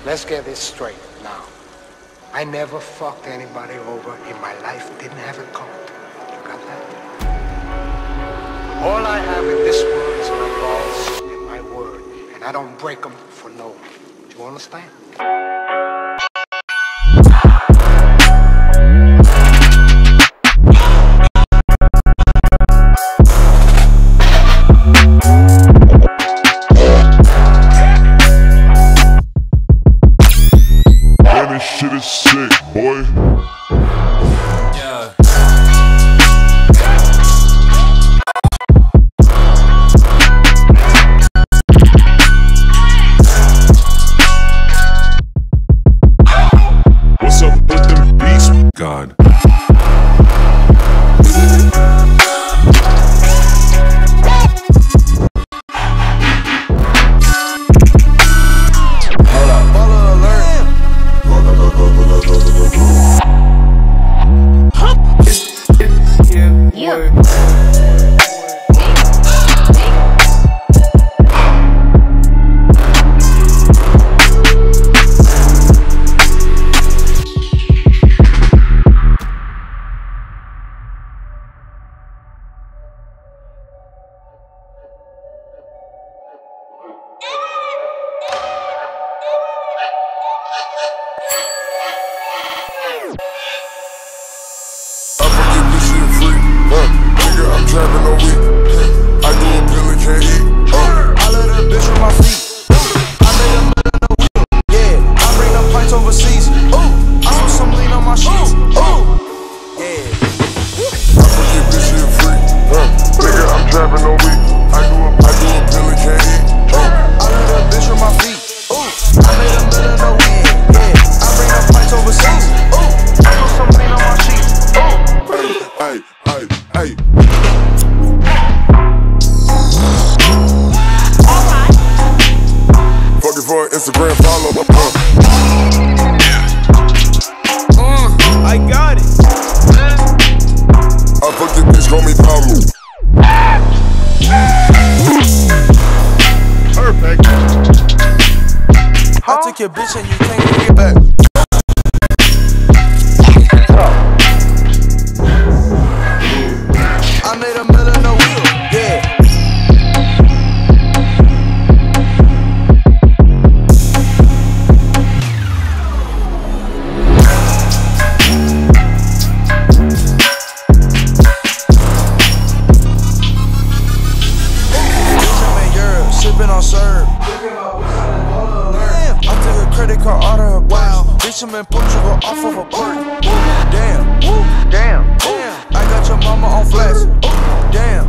Let's get this straight now. I never fucked anybody over in my life, didn't have it coming. You got that? All I have in this world is my laws and my word, and I don't break them for no one. Do you understand? This shit is sick, boy. Yeah. What's up with them beats? God. Trapping all week, I do a pill and can't eat. I let a bitch with my feet. I made a million a week. Yeah, I bring them pints overseas. I put some lean on my sheets. Yeah, I forget bitch shit free. Nigga, I'm trapping all week. I do a pill and can't eat. I let a bitch with my feet. I made a million a week. Yeah, I bring them pints overseas. I put some lean on my sheets. Hey. For an Instagram follow. I got it. I fucked this bitch, call me Pablo. Perfect. I took your bitch and you can't get back. I made a million a wheel, yeah. I'm in Portugal off of a perk. Damn. I got your mama on flash. Damn.